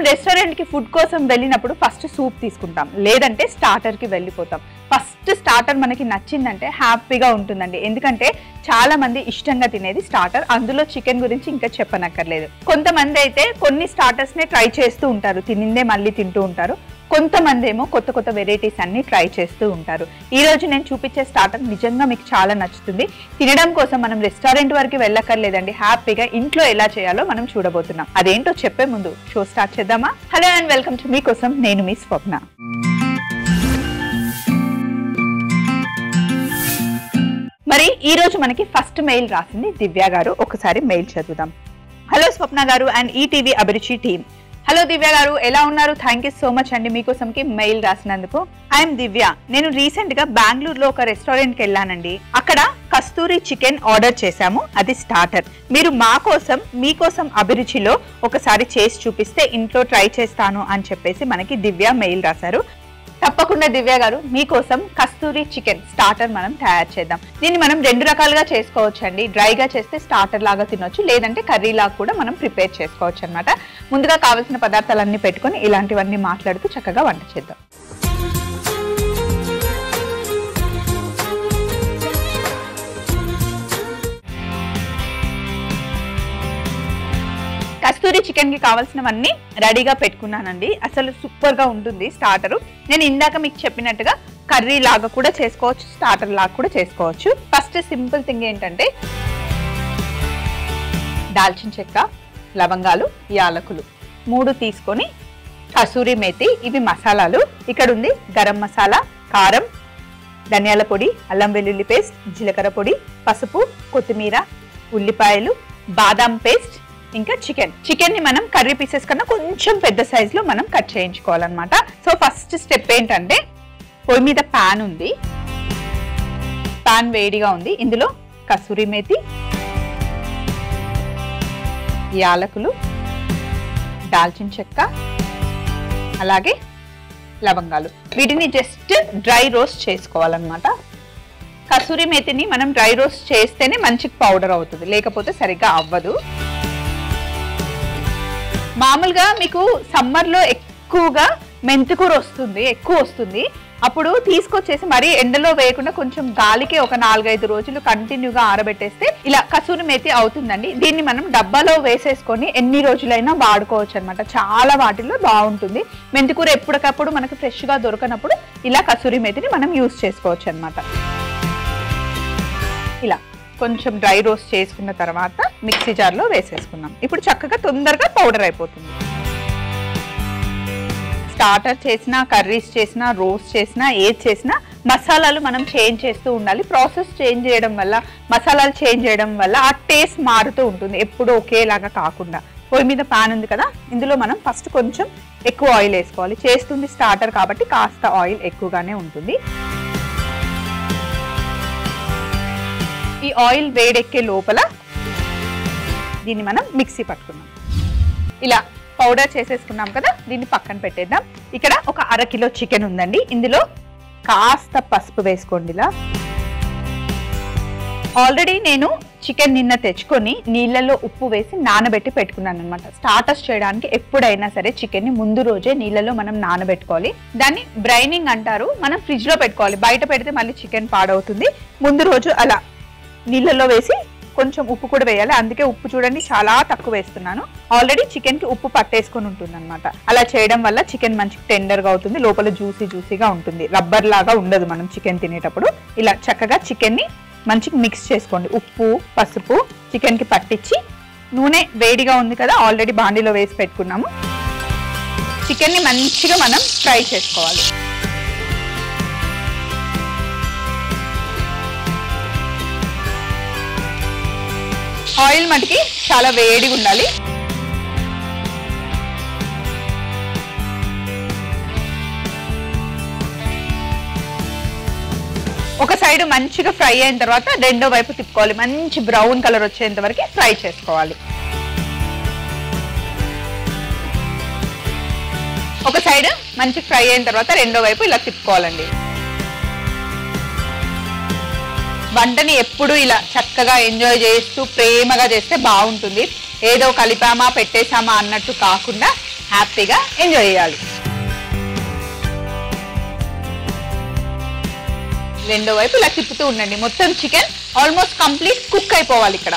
Restaurant కి food కోసం వెళ్ళినప్పుడు ఫస్ట్ సూప్ తీసుకుంటాం, లేదంటే స్టార్టర్ కి వెళ్ళిపోతాం. ఫస్ట్ స్టార్టర్ మనకి నచ్చిందంటే హ్యాపీగా ఉంటుందండి. ఎందుకంటే చాలా మంది ఇష్టంగా తినేది స్టార్టర్. అందులో చికెన్ గురించి ఇంకా చెప్పనక్కర్లేదు. కొంతమంది అయితే కొన్ని స్టార్టర్స్ నే ట్రై చేస్తూ ఉంటారు, తినిందే మళ్ళీ తింటూ ఉంటారు. కొంతమంది ఏమో కొత్త కొత్త వెరైటీస్ అన్ని ట్రై చేస్తూ ఉంటారు. ఈ రోజు నేను చూపించే స్టార్టర్ నిజంగా మీకు చాలా నచ్చుతుంది. తినడం కోసం మనం రెస్టారెంట్ వరకు వెళ్ళక్కర్లేదండి, హ్యాపీగా ఇంట్లో ఎలా చేయాలో మనం చూడబోతున్నాం. అదేంటో చెప్పే ముందు షో స్టార్ట్ చేద్దామా? హలో అండ్ వెల్కమ్ టు మీకోసం, నేను మీ స్వప్న. మరి ఈ రోజు మనకి ఫస్ట్ మెయిల్ రాసింది దివ్య గారు. ఒకసారి మెయిల్ చదువుదాం. హలో స్వప్న గారు అండ్ ఈటీవీ అభిరుచి టీమ్. హలో దివ్య గారు, ఎలా ఉన్నారు? థ్యాంక్ యూ సో మచ్ అండి మీకోసంకి మెయిల్ రాసినందుకు. ఐఎమ్ దివ్య. నేను రీసెంట్ గా బెంగళూరులో ఒక రెస్టారెంట్ కి వెళ్ళానండి. అక్కడ కస్తూరి చికెన్ ఆర్డర్ చేశాము, అది స్టార్టర్. మీరు మా కోసం మీకోసం అభిరుచిలో ఒకసారి చేసి చూపిస్తే ఇంట్లో ట్రై చేస్తాను అని చెప్పేసి మనకి దివ్య మెయిల్ రాశారు. తప్పకుండా దివ్య గారు, మీకోసం కస్తూరి చికెన్ స్టార్టర్ మనం తయారు చేద్దాం. దీన్ని మనం రెండు రకాలుగా చేసుకోవచ్చు అండి. డ్రైగా చేస్తే స్టార్టర్ లాగా తినొచ్చు, లేదంటే కర్రీ లాగా కూడా మనం ప్రిపేర్ చేసుకోవచ్చు అనమాట. ముందుగా కావాల్సిన పదార్థాలన్నీ పెట్టుకొని ఇలాంటివన్నీ మాట్లాడుతూ చక్కగా వంట చేద్దాం. కస్తూరి చికెన్ కి కావాల్సినవన్నీ రెడీగా పెట్టుకున్నానండి. అసలు సూపర్ గా ఉంటుంది స్టార్టర్. నేను ఇందాక మీకు చెప్పినట్టుగా కర్రీ లాగా కూడా చేసుకోవచ్చు, స్టార్టర్ లాగా కూడా చేసుకోవచ్చు. ఫస్ట్ సింపుల్ థింగ్ ఏంటంటే దాల్చిన చెక్క, లవంగాలు, యాలకులు 3 తీసుకొని, కసూరి మేతి, ఇవి మసాలాలు. ఇక్కడ ఉంది గరం మసాలా, కారం, ధనియాల పొడి, అల్లం వెల్లుల్లి పేస్ట్, జీలకర్ర పొడి, పసుపు, కొత్తిమీర, ఉల్లిపాయలు, బాదాం పేస్ట్, ఇంకా చికెన్ ని మనం కర్రీ పీసెస్ కన్నా కొంచెం పెద్ద సైజ్ లో మనం కట్ చేయించుకోవాలన్నమాట. సో ఫస్ట్ స్టెప్ ఏంటంటే పొయ్యి మీద పాన్ ఉంది, పాన్ వేడిగా ఉంది. ఇందులో కసూరి మేతి, యాలకులు, దాల్చిన చెక్క, అలాగే లవంగాలు, వీటిని జస్ట్ డ్రై రోస్ట్ చేసుకోవాలన్నమాట. కసూరి మేతిని మనం డ్రై రోస్ట్ చేస్తేనే మంచి పౌడర్ అవుతుంది, లేకపోతే సరిగ్గా అవ్వదు. మామూలుగా మీకు సమ్మర్లో ఎక్కువగా మెంతికూర ఎక్కువ వస్తుంది. అప్పుడు తీసుకొచ్చేసి మరీ ఎండలో వేయకుండా కొంచెం గాలికి ఒక 4-5 రోజులు కంటిన్యూగా ఆరబెట్టేస్తే ఇలా కసూరి మేతి అవుతుందండి. దీన్ని మనం డబ్బాలో వేసేసుకొని ఎన్ని రోజులైనా వాడుకోవచ్చు అనమాట. చాలా వాటిల్లో బాగుంటుంది. మెంతికూర ఎప్పటికప్పుడు మనకు ఫ్రెష్గా దొరకనప్పుడు ఇలా కసూరి మేతిని మనం యూజ్ చేసుకోవచ్చు అనమాట. ఇలా కొంచెం డ్రై రోస్ట్ చేసుకున్న తర్వాత మిక్సీ జార్లో వేసేసుకున్నాం. ఇప్పుడు చక్కగా తొందరగా పౌడర్ అయిపోతుంది. స్టార్టర్ చేసినా, కర్రీస్ చేసినా, రోస్ట్ చేసినా, ఏది చేసినా మసాలాలు మనం చేంజ్ చేస్తూ ఉండాలి. ప్రాసెస్ చేంజ్ చేయడం వల్ల, మసాలాలు చేంజ్ చేయడం వల్ల ఆ టేస్ట్ మారుతూ ఉంటుంది, ఎప్పుడు ఒకేలాగా కాకుండా. పొయ్యి మీద పాన్ ఉంది కదా, ఇందులో మనం ఫస్ట్ కొంచెం ఎక్కువ ఆయిల్ వేసుకోవాలి. చేస్తుంది స్టార్టర్ కాబట్టి కాస్త ఆయిల్ ఎక్కువగానే ఉంటుంది. ఈ ఆయిల్ వేడెక్కే లోపల దీన్ని మనం మిక్సీ పట్టుకున్నాం. ఇలా పౌడర్ చేసేసుకున్నాం కదా, దీన్ని పక్కన పెట్టేద్దాం. ఇక్కడ ఒక 1/2 కిలో చికెన్ ఉందండి. ఇందులో కాస్త పసుపు వేసుకోండి. ఇలా ఆల్రెడీ నేను చికెన్ నిన్న తెచ్చుకొని నీళ్ళల్లో ఉప్పు వేసి నానబెట్టి పెట్టుకున్నాను అనమాట. స్టార్టర్స్ చేయడానికి ఎప్పుడైనా సరే చికెన్ ని ముందు రోజే నీళ్ళలో మనం నానబెట్టుకోవాలి. దాన్ని బ్రైనింగ్ అంటారు. మనం ఫ్రిడ్జ్ లో పెట్టుకోవాలి, బయట పెడితే మళ్ళీ చికెన్ పాడవుతుంది. ముందు రోజు అలా నీళ్ళల్లో వేసి కొంచెం ఉప్పు కూడా వేయాలి. అందుకే ఉప్పు చూడండి చాలా తక్కువ వేస్తున్నాను. ఆల్రెడీ చికెన్ కి ఉప్పు పట్టేసుకొని ఉంటుంది అనమాట. అలా చేయడం వల్ల చికెన్ మంచి టెండర్గా అవుతుంది, లోపల జ్యూసీగా ఉంటుంది, రబ్బర్ లాగా ఉండదు మనం చికెన్ తినేటప్పుడు. ఇలా చక్కగా చికెన్ ని మంచిగా మిక్స్ చేసుకోండి. ఉప్పు, పసుపు చికెన్ కి పట్టించి, నూనె వేడిగా ఉంది కదా, ఆల్రెడీ బాండీలో వేసి పెట్టుకున్నాము. చికెన్ ని మంచిగా మనం ఫ్రై చేసుకోవాలి. ఆయిల్ మటుకి చాలా వేడిగా ఉండాలి. ఒక సైడ్ మంచిగా ఫ్రై అయిన తర్వాత రెండో వైపు తిప్పుకోవాలి. మంచి బ్రౌన్ కలర్ వచ్చేంత వరకు ఫ్రై చేసుకోవాలి. ఒక సైడ్ మంచి ఫ్రై అయిన తర్వాత రెండో వైపు ఇలా తిప్పుకోవాలండి. వంటని ఎప్పుడు ఇలా చక్కగా ఎంజాయ్ చేస్తూ ప్రేమగా చేస్తే బాగుంటుంది. ఏదో కలిపామా పెట్టేసామా అన్నట్టు కాకుండా హ్యాపీగా ఎంజాయ్ చేయాలి. రెండో వైపు ఇలా తిప్పుతూ ఉండండి. మొత్తం చికెన్ ఆల్మోస్ట్ కంప్లీట్ కుక్ అయిపోవాలి. ఇక్కడ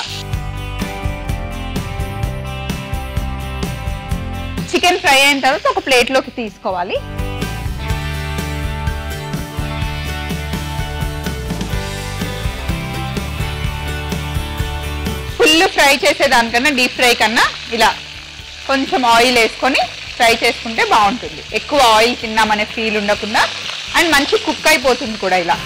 చికెన్ ఫ్రై అయిన తర్వాత ఒక ప్లేట్లోకి తీసుకోవాలి. ఫుల్ ఫ్రై చేసేదానికన్నా డీప్ ఫ్రై కన్నా ఇలా కొంచెం ఆయిల్ వేసుకొని ఫ్రై చేసుకుంటే బాగుంటుంది. ఎక్కువ ఆయిల్ తిన్నామనే ఫీల్ ఉండకుండా అండ్ మంచి కుక్ అయిపోతుంది కూడా. ఇలా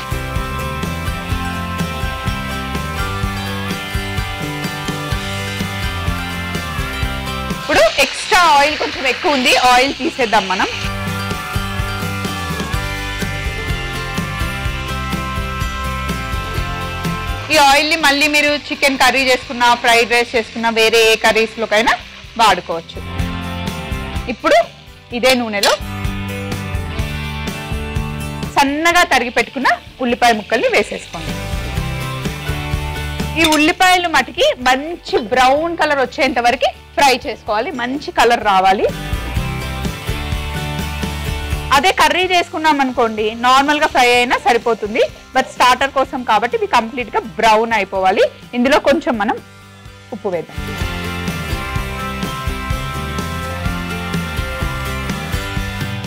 ఇప్పుడు ఎక్స్ట్రా ఆయిల్ కొంచెం ఎక్కువ ఉంది, ఆయిల్ తీసేద్దాం మనం. ఈ ఆయిల్ని మళ్ళీ మీరు చికెన్ కర్రీ చేసుకున్నా, ఫ్రైడ్ రైస్ చేసుకున్నా, వేరే ఏ కర్రీస్లోకైనా వాడుకోవచ్చు. ఇప్పుడు ఇదే నూనెలో సన్నగా తరిగి పెట్టుకున్న ఉల్లిపాయ ముక్కల్ని వేసేసుకోండి. ఈ ఉల్లిపాయలు మటుకి మంచి బ్రౌన్ కలర్ వచ్చేంత వరకు ఫ్రై చేసుకోవాలి. మంచి కలర్ రావాలి. అదే కర్రీ చేసుకున్నాం అనుకోండి, నార్మల్గా ఫ్రై అయినా సరిపోతుంది. బట్ స్టార్టర్ కోసం కాబట్టి ఇవి కంప్లీట్గా బ్రౌన్ అయిపోవాలి. ఇందులో కొంచెం మనం ఉప్పు వేద్దాం.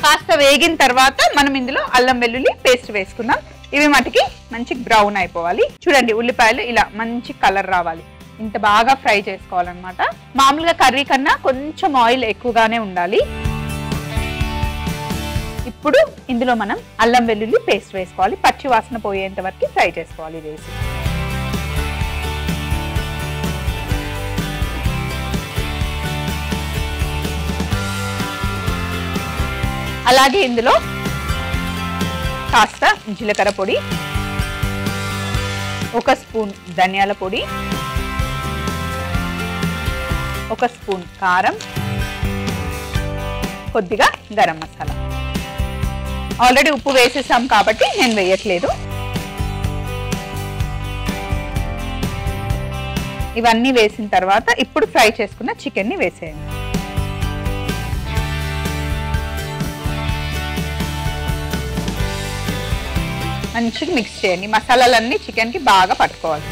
కాస్త వేగిన తర్వాత మనం ఇందులో అల్లం వెల్లుల్లి పేస్ట్ వేసుకుందాం. ఇవి మటుకి మంచి బ్రౌన్ అయిపోవాలి. చూడండి, ఉల్లిపాయలు ఇలా మంచి కలర్ రావాలి. ఇంత బాగా ఫ్రై చేసుకోవాలన్నమాట. మామూలుగా కర్రీ కన్నా కొంచెం ఆయిల్ ఎక్కువగానే ఉండాలి. ఇప్పుడు ఇందులో మనం అల్లం వెల్లుల్లి పేస్ట్ వేసుకోవాలి. పచ్చి వాసన పోయేంత వరకు ఫ్రై చేసుకోవాలి వేసి. అలాగే ఇందులో కాస్త జీలకర్ర పొడి, 1 స్పూన్ ధనియాల పొడి, 1 స్పూన్ కారం, కొద్దిగా గరం మసాలా. ఆల్రెడీ ఉప్పు వేసేసాం కాబట్టి నేను వేయట్లేదు. ఇవన్నీ వేసిన తర్వాత ఇప్పుడు ఫ్రై చేసుకున్న చికెన్ని వేసేయండి. మంచిగా మిక్స్ చేయండి. మసాలాలన్నీ చికెన్కి బాగా పట్టుకోవాలి.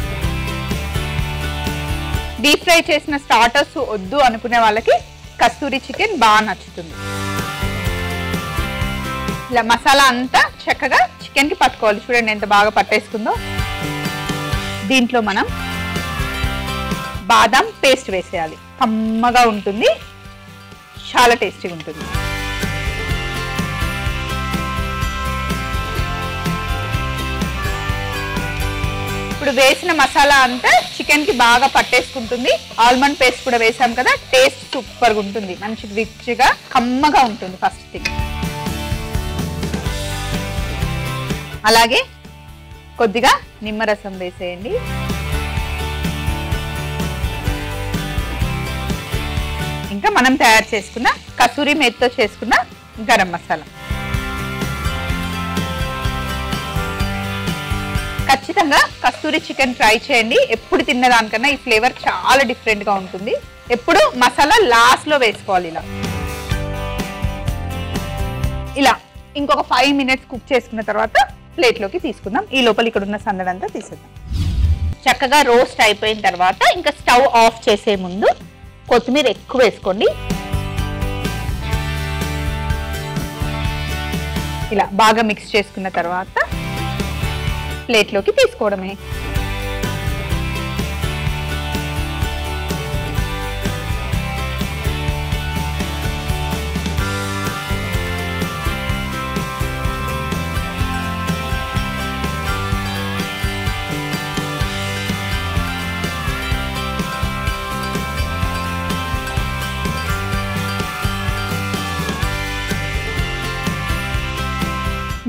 డీప్ ఫ్రై చేసిన స్టార్టర్స్ వద్దు అనుకునే వాళ్ళకి కస్తూరి చికెన్ బాగా నచ్చుతుంది. ఇలా మసాలా అంతా చక్కగా చికెన్కి పట్టుకోవాలి. చూడండి ఎంత బాగా పట్టేసుకుందో. దీంట్లో మనం బాదం పేస్ట్ వేసేయాలి. కమ్మగా ఉంటుంది, చాలా టేస్టీగా ఉంటుంది. ఇప్పుడు వేసిన మసాలా అంతా చికెన్కి బాగా పట్టేసుకుంటుంది. ఆల్మండ్ పేస్ట్ కూడా వేసాం కదా, టేస్ట్ సూపర్గా ఉంటుంది. మంచి రిచ్గా కమ్మగా ఉంటుంది ఫస్ట్ థింగ్. అలాగే కొద్దిగా నిమ్మరసం వేసేయండి. ఇంకా మనం తయారు చేసుకున్న కసూరి మేతితో చేసుకున్న గరం మసాలా. ఖచ్చితంగా కస్తూరి చికెన్ ట్రై చేయండి. ఎప్పుడు తిన్నదానికన్నా ఈ ఫ్లేవర్ చాలా డిఫరెంట్గా ఉంటుంది. ఎప్పుడు మసాలా లాస్ట్లో వేసుకోవాలి. ఇలా ఇంకొక 5 మినిట్స్ కుక్ చేసుకున్న తర్వాత ప్లేట్లోకి తీసుకుందాం. ఈ లోపల ఇక్కడ ఉన్న సందడంతా తీసేద్దాం. చక్కగా రోస్ట్ అయిపోయిన తర్వాత ఇంకా స్టవ్ ఆఫ్ చేసే ముందు కొత్తిమీర ఎక్కువ వేసుకోండి. ఇలా బాగా మిక్స్ చేసుకున్న తర్వాత ప్లేట్లోకి తీసుకోవడమే.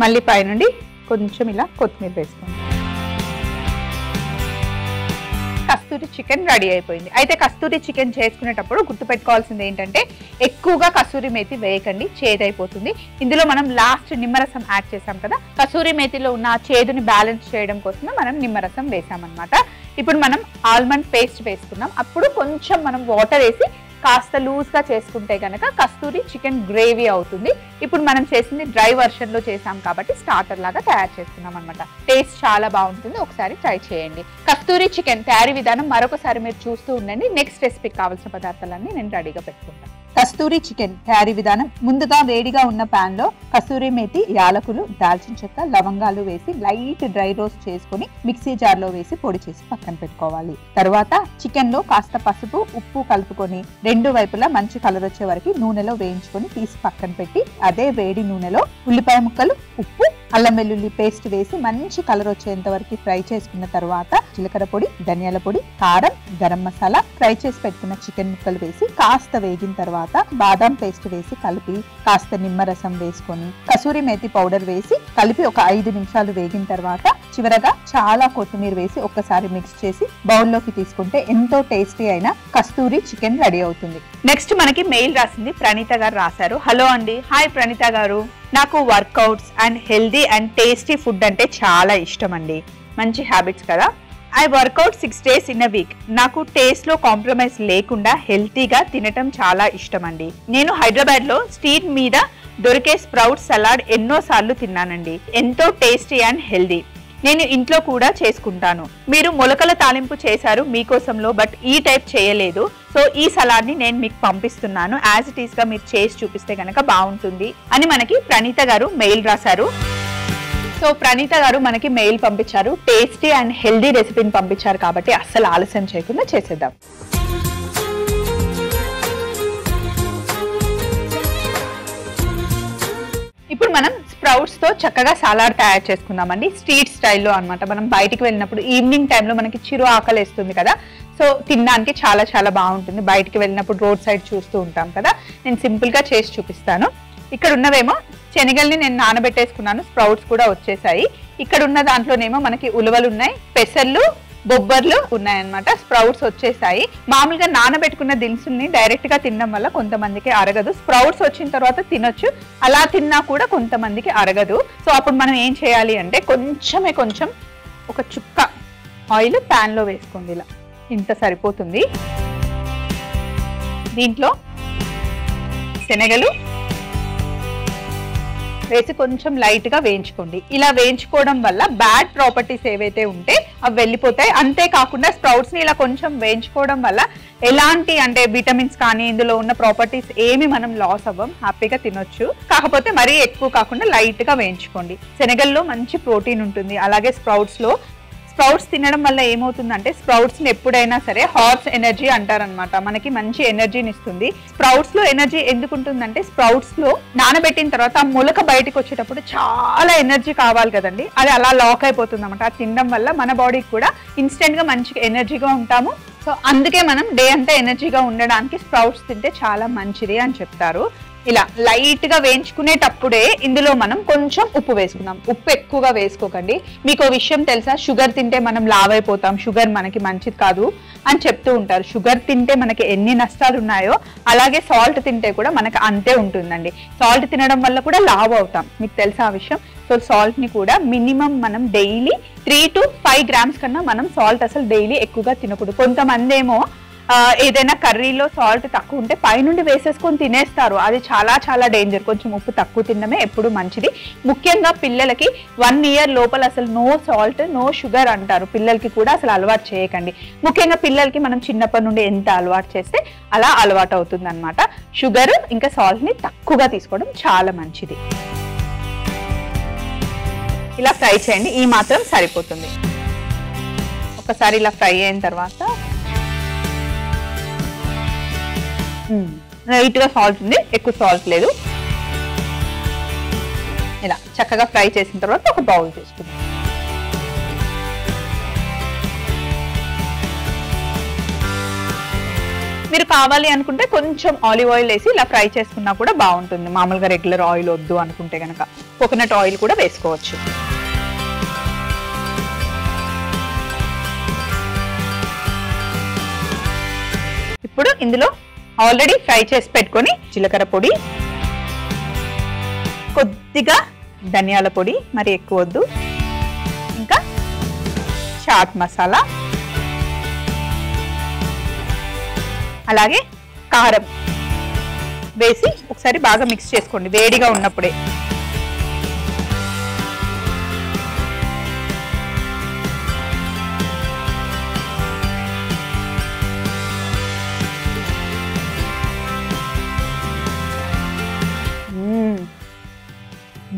మళ్ళీ పైనుండి కొంచెం ఇలా కొత్తిమీర వేసుకోండి. కస్తూరి చికెన్ రెడీ అయిపోయింది. అయితే కస్తూరి చికెన్ చేసుకునేటప్పుడు గుర్తుపెట్టుకోవాల్సింది ఏంటంటే ఎక్కువగా కసూరి మేతి వేయకండి, చేదైపోతుంది. ఇందులో మనం లాస్ట్ నిమ్మరసం యాడ్ చేసాం కదా, కసూరి మేతిలో ఉన్న చేదుని బ్యాలెన్స్ చేయడం కోసమే మనం నిమ్మరసం వేసామన్నమాట. ఇప్పుడు మనం ఆల్మండ్ పేస్ట్ వేసుకున్నాం. అప్పుడు కొంచెం మనం వాటర్ వేసి కాస్త లూజ్గా చేసుకుంటే కనుక కస్తూరి చికెన్ గ్రేవీ అవుతుంది. ఇప్పుడు మనం చేసింది డ్రై వర్షన్లో చేసాం కాబట్టి స్టార్టర్ లాగా తయారు చేస్తున్నాం అనమాట. టేస్ట్ చాలా బాగుంటుంది, ఒకసారి ట్రై చేయండి. కస్తూరి చికెన్ తయారీ విధానం మరొకసారి మీరు చూస్తూ ఉండండి. నెక్స్ట్ రెసిపీకి కావాల్సిన పదార్థాలన్నీ నేను రెడీగా పెట్టుకుంటాను. కస్తూరి చికెన్ తయారీ విధానం: ముందుగా వేడిగా ఉన్న పాన్ లో కస్తూరి మేతి, యాలకులు, దాల్చిన చెక్క, లవంగాలు వేసి లైట్ డ్రై రోస్ట్ చేసుకుని మిక్సీ జార్ లో వేసి పొడి చేసి పక్కన పెట్టుకోవాలి. తర్వాత చికెన్ లో కాస్త పసుపు, ఉప్పు కలుపుకొని రెండు వైపులా మంచి కలర్ వచ్చే వరకు నూనెలో వేయించుకొని తీసి పక్కన పెట్టి అదే వేడి నూనెలో ఉల్లిపాయ ముక్కలు, ఉప్పు, అల్లం వెల్లుల్లి పేస్ట్ వేసి మంచి కలర్ వచ్చేంత వరకు ఫ్రై చేసుకున్న తర్వాత జీలకర్ర పొడి, ధనియాల పొడి, కారం, గరం మసాలా, ఫ్రై చేసి పెట్టుకున్న చికెన్ ముక్కలు వేసి కాస్త వేగిన తర్వాత బాదాం పేస్ట్ వేసి కలిపి కాస్త నిమ్మరసం వేసుకొని కసూరి మేతి పౌడర్ వేసి కలిపి ఒక 5 నిమిషాలు వేగిన తర్వాత చివరగా చాలా కొత్తిమీర వేసి ఒక్కసారి మిక్స్ చేసి బౌల్లోకి తీసుకుంటే ఎంతో టేస్టీ అయిన కస్తూరి చికెన్ రెడీ అవుతుంది. నెక్స్ట్ మనకి మెయిల్ రాసింది ప్రణీత గారు రాశారు. హలో అండి. హాయ్ ప్రణీత గారు. నాకు workouts and healthy and tasty food అంటే చాలా ఇష్టం అండి. మంచి హ్యాబిట్స్ కదా. I workout 6 days in a week. నాకు టేస్ట్ లో కాంప్రమైజ్ లేకుండా హెల్తీగా తినటం చాలా ఇష్టం అండి. నేను హైదరాబాద్ లో స్ట్రీట్ మీద దొరికే స్ప్రౌట్ సలాడ్ ఎన్నో సార్లు తిన్నానండి. ఎంతో టేస్టీ అండ్ హెల్దీ. నేను ఇంట్లో కూడా చేసుకుంటాను. మీరు మొలకల తాలింపు చేశారు మీకోసంలో, బట్ ఈ టైప్ చేయలేదు. సో ఈ సలాడ్ ని నేను మీకు పంపిస్తున్నాను. యాజ్ ఇట్ ఈస్ గా మీరు చేసి చూపిస్తే కనుక బాగుంటుంది అని మనకి ప్రణీత గారు మెయిల్ రాశారు. సో ప్రణీత గారు మనకి మెయిల్ పంపించారు. టేస్టీ అండ్ హెల్దీ రెసిపీని పంపించారు కాబట్టి అస్సలు ఆలస్యం చేయకుండా చేసేద్దాం. ఇప్పుడు మనం స్ప్రౌట్స్ తో చక్కగా సలాడ్ తయారు చేసుకుందామండి. స్ట్రీట్ స్టైల్లో అన్నమాట. మనం బయటికి వెళ్ళినప్పుడు ఈవినింగ్ టైంలో మనకి చిరు ఆకలేస్తుంది కదా, సో తినడానికి చాలా చాలా బాగుంటుంది. బయటికి వెళ్ళినప్పుడు రోడ్ సైడ్ చూస్తూ ఉంటాం కదా. నేను సింపుల్ గా చేసి చూపిస్తాను. ఇక్కడ ఉన్నవేమో శనగల్ని నేను నానబెట్టేసుకున్నాను. స్ప్రౌట్స్ కూడా వచ్చేసాయి. ఇక్కడ ఉన్న దాంట్లోనేమో మనకి ఉలవలు ఉన్నాయి, పెసర్లు, బొబ్బర్లు ఉన్నాయన్నమాట. స్ప్రౌట్స్ వచ్చేసాయి. మామూలుగా నానబెట్టుకున్న దినుసుల్ని డైరెక్ట్ గా తినడం వల్ల కొంతమందికి అరగదు. స్ప్రౌట్స్ వచ్చిన తర్వాత తినొచ్చు, అలా తిన్నా కూడా కొంతమందికి అరగదు. సో అప్పుడు మనం ఏం చేయాలి అంటే కొంచెం ఒక చుక్క ఆయిల్ ప్యాన్ లో వేసుకోండి. ఇలా ఇంత సరిపోతుంది. దీంట్లో శనగలు వేసి కొంచెం లైట్ గా వేయించుకోండి. ఇలా వేయించుకోవడం వల్ల బ్యాడ్ ప్రాపర్టీస్ ఏవైతే ఉంటే అవి వెళ్ళిపోతాయి. అంతేకాకుండా స్ప్రౌట్స్ ని ఇలా కొంచెం వేయించుకోవడం వల్ల ఎలాంటి అంటే విటమిన్స్ కానీ ఇందులో ఉన్న ప్రాపర్టీస్ ఏమి మనం లాస్ అవ్వం, హ్యాపీగా తినొచ్చు. కాకపోతే మరీ ఎక్కువ కాకుండా లైట్ గా వేయించుకోండి. శనగల్లో మంచి ప్రోటీన్ ఉంటుంది. అలాగే స్ప్రౌట్స్ తినడం వల్ల ఏమవుతుందంటే స్ప్రౌట్స్ ని ఎప్పుడైనా సరే హార్స్ ఎనర్జీ అంటారనమాట. మనకి మంచి ఎనర్జీని ఇస్తుంది. స్ప్రౌట్స్ లో ఎనర్జీ ఎందుకు ఉంటుందంటే స్ప్రౌట్స్ లో నానబెట్టిన తర్వాత ఆ మొలక బయటకు వచ్చేటప్పుడు చాలా ఎనర్జీ కావాలి కదండి, అది అలా లాక్ అయిపోతుంది అనమాట. అది తినడం వల్ల మన బాడీకి కూడా ఇన్స్టెంట్ గా మంచిగా ఎనర్జీగా ఉంటాము. సో అందుకే మనం డే అంతా ఎనర్జీగా ఉండడానికి స్ప్రౌట్స్ తింటే చాలా మంచిది అని చెప్తారు. ఇలా లైట్ గా వేయించుకునేటప్పుడే ఇందులో మనం కొంచెం ఉప్పు వేసుకుందాం. ఉప్పు ఎక్కువగా వేసుకోకండి. మీకు విషయం తెలుసా, షుగర్ తింటే మనం లావ్ అయిపోతాం, షుగర్ మనకి మంచిది కాదు అని చెప్తూ ఉంటారు. షుగర్ తింటే మనకి ఎన్ని నష్టాలు ఉన్నాయో అలాగే సాల్ట్ తింటే కూడా మనకి అంతే ఉంటుందండి. సాల్ట్ తినడం వల్ల కూడా లావ్ అవుతాం, మీకు తెలుసా ఆ విషయం. సో సాల్ట్ ని కూడా మినిమం మనం డైలీ 3 to 5 grams కన్నా మనం సాల్ట్ అసలు డైలీ ఎక్కువగా తినకూడదు. కొంతమంది ఏమో ఏదైనా కర్రీలో సాల్ట్ తక్కువ ఉంటే పైనుండి వేసేసుకొని తినేస్తారు. అది చాలా చాలా డేంజర్. కొంచెం ఉప్పు తక్కువ తినడమే ఎప్పుడు మంచిది. ముఖ్యంగా పిల్లలకి 1 year లోపల అసలు నో సాల్ట్ నో షుగర్ అంటారు. పిల్లలకి కూడా అసలు అలవాటు చేయకండి. ముఖ్యంగా పిల్లలకి మనం చిన్నప్పటి నుండి ఎంత అలవాటు చేస్తే అలా అలవాటు అవుతుంది అనమాట. షుగర్ ఇంకా సాల్ట్ ని తక్కువగా తీసుకోవడం చాలా మంచిది. ఇలా ఫ్రై చేయండి. ఈ మాత్రం సరిపోతుంది. ఒకసారి ఇలా ఫ్రై అయిన తర్వాత లైట్ గా సాల్ట్ ఉంది, ఎక్కువ సాల్ట్ లేదు. ఇలా చక్కగా ఫ్రై చేసిన తర్వాత ఒక బౌల్ తీసుకుందాం. మీరు కావాలి అనుకుంటే కొంచెం ఆలివ్ ఆయిల్ వేసి ఇలా ఫ్రై చేసుకున్నా కూడా బాగుంటుంది. మామూలుగా రెగ్యులర్ ఆయిల్ వద్దు అనుకుంటే కనుక కోకోనట్ ఆయిల్ కూడా వేసుకోవచ్చు. ఇప్పుడు ఇందులో ఆల్రెడీ ఫ్రై చేసి పెట్టుకొని జీలకర్ర పొడి, కొద్దిగా ధనియాల పొడి, మరి ఎక్కువ వద్దు, ఇంకా చాట్ మసాలా, అలాగే కారం వేసి ఒకసారి బాగా మిక్స్ చేసుకోండి వేడిగా ఉన్నప్పుడే.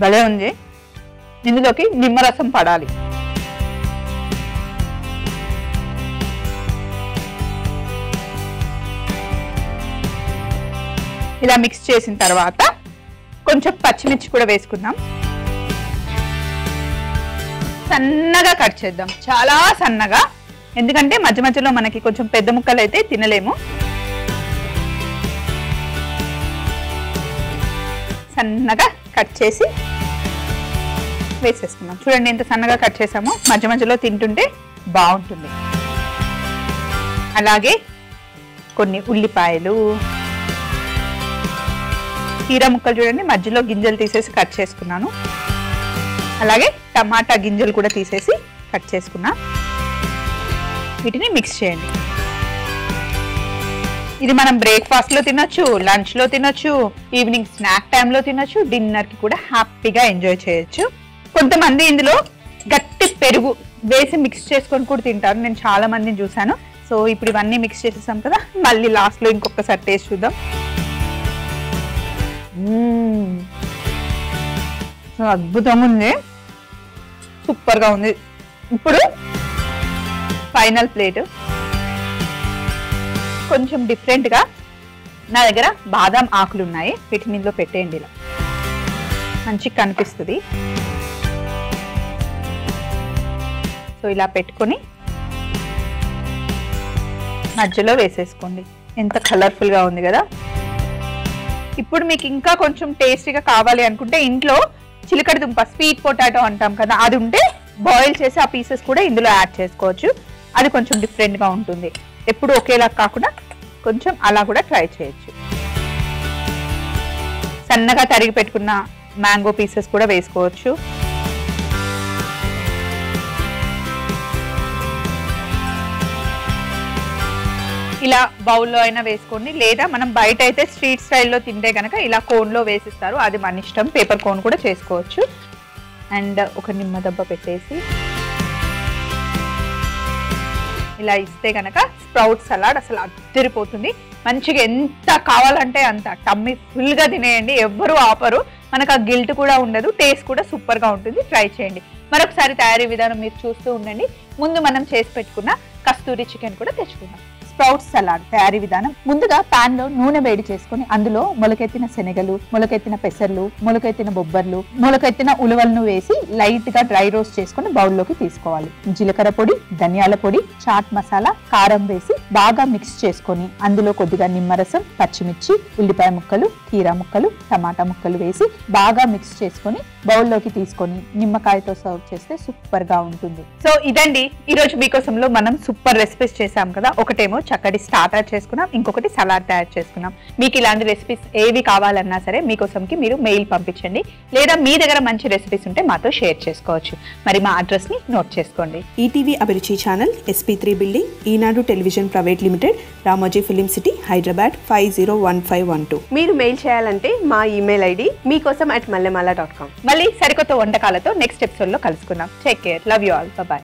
భలే ఉంది. ఇందులోకి నిమ్మరసం పడాలి. ఇలా మిక్స్ చేసిన తర్వాత కొంచెం పచ్చిమిర్చి కూడా వేసుకుందాం. సన్నగా కట్ చేద్దాం, చాలా సన్నగా, ఎందుకంటే మధ్య మధ్యలో మనకి కొంచెం పెద్ద ముక్కలు అయితే తినలేము. సన్నగా కట్ చేసి వేసేసుకున్నాం. చూడండి ఎంత సన్నగా కట్ చేసామో, మధ్య మధ్యలో తింటుంటే బాగుంటుంది. అలాగే కొన్ని ఉల్లిపాయలు, కీరా ముక్కలు చూడండి మధ్యలో గింజలు తీసేసి కట్ చేసుకున్నాను. అలాగే టమాటా గింజలు కూడా తీసేసి కట్ చేసుకున్నా. వీటిని మిక్స్ చేయండి. ఇది మనం బ్రేక్ఫాస్ట్ లో తినొచ్చు, లంచ్ లో తినొచ్చు, ఈవినింగ్ స్నాక్ టైంలో తినొచ్చు, డిన్నర్ కి కూడా హ్యాపీగా ఎంజాయ్ చేయొచ్చు. కొంతమంది ఇందులో గట్టి పెరుగు వేసి మిక్స్ చేసుకొని కూడా తింటారు, నేను చాలా మందిని చూసాను. సో ఇప్పుడు ఇవన్నీ మిక్స్ చేసేసాం కదా, మళ్ళీ లాస్ట్ లో ఇంకొకసారి టేస్ట్ చూద్దాం. అద్భుతంగా ఉంది, సూపర్ గా ఉంది. ఇప్పుడు ఫైనల్ ప్లేట్. కొంచెం డిఫరెంట్ గా నా దగ్గర బాదాం ఆకులు ఉన్నాయి, వీటిని ఇందులో పెట్టేయండి. ఇలా మంచిగా కనిపిస్తుంది. సో ఇలా పెట్టుకొని మధ్యలో వేసేసుకోండి. ఎంత కలర్ఫుల్ గా ఉంది కదా. ఇప్పుడు మీకు ఇంకా కొంచెం టేస్టీగా కావాలి అనుకుంటే ఇంట్లో చిలకడ దుంప, స్వీట్ పొటాటో అంటాం కదా, అది ఉంటే బాయిల్ చేసి ఆ పీసెస్ కూడా ఇందులో యాడ్ చేసుకోవచ్చు. అది కొంచెం డిఫరెంట్ గా ఉంటుంది. ఎప్పుడు ఒకేలా కాకుండా కొంచెం అలా కూడా ట్రై చేయొచ్చు. సన్నగా తరిగి పెట్టుకున్న మ్యాంగో పీసెస్ కూడా వేసుకోవచ్చు. ఇలా బౌల్లో అయినా వేసుకోండి, లేదా మనం బయట అయితే స్ట్రీట్ స్టైల్లో తింటే కనుక ఇలా కోన్లో వేసిస్తారు, అది మన ఇష్టం. పేపర్ కోన్ కూడా చేసుకోవచ్చు. అండ్ ఒక నిమ్మ దెబ్బ పెట్టేసి ఇలా ఇస్తే కనుక స్ప్రౌట్ సలాడ్ అసలు అద్దరిపోతుంది. మంచిగా ఎంత కావాలంటే అంత టమ్మీ ఫుల్గా తినేయండి, ఎవ్వరూ ఆపరు. మనకు ఆ గిల్ట్ కూడా ఉండదు, టేస్ట్ కూడా సూపర్గా ఉంటుంది. ట్రై చేయండి. మరొకసారి తయారీ విధానం మీరు చూస్తూ ఉండండి. ముందు మనం చేసి పెట్టుకున్న కస్తూరి చికెన్ కూడా తెచ్చుకుందాం. స్ప్రౌట్ సలాడ్ తయారీ విధానం. ముందుగా పాన్ లో నూనె వేడి చేసుకుని అందులో మొలకెత్తిన శనగలు, మొలకెత్తిన పెసర్లు, మొలకెత్తిన బొబ్బర్లు, మొలకెత్తిన ఉలవలను వేసి లైట్ గా డ్రై రోస్ట్ చేసుకుని బౌల్లోకి తీసుకోవాలి. జీలకర్ర పొడి, ధనియాల పొడి, చాట్ మసాలా, కారం వేసి బాగా మిక్స్ చేసుకొని అందులో కొద్దిగా నిమ్మరసం, పచ్చిమిర్చి, ఉల్లిపాయ ముక్కలు, కీరా ముక్కలు, టమాటా ముక్కలు వేసి బాగా మిక్స్ చేసుకొని బౌల్లోకి తీసుకొని నిమ్మకాయతో సర్వ్ చేస్తే సూపర్ గా ఉంటుంది. సో ఇదండి ఈ రోజు మీకోసంలో మనం సూపర్ రెసిపీస్ చేసాం కదా. ఒకటేమో చక్కటి స్టార్టర్ చేసుకున్నాం, ఇంకొకటి సలాడ్ తయారు చేసుకున్నాం. మీకు ఇలాంటి రెసిపీస్ ఏవి కావాలన్నా సరే మీకోసంకి మీరు మెయిల్ పంపించండి, లేదా మీ దగ్గర మంచి రెసిపీస్ ఉంటే మాతో షేర్ చేసుకోవచ్చు. మరి మా అడ్రస్ ని నోట్ చేసుకోండి. ETV Abhiruchi channel, SP3 building, Eenadu television private limited, Ramoji film city, Hyderabad 501512. మీరు మెయిల్ చేయాలంటే మా ఈమెయిల్ ID మీకోసం @mallemala.com. మళ్ళీ సరికొత్త వంటకాలతో నెక్స్ట్ ఎపిసోడ్ లో కలుసుకుందాం. Take care, love you all, by.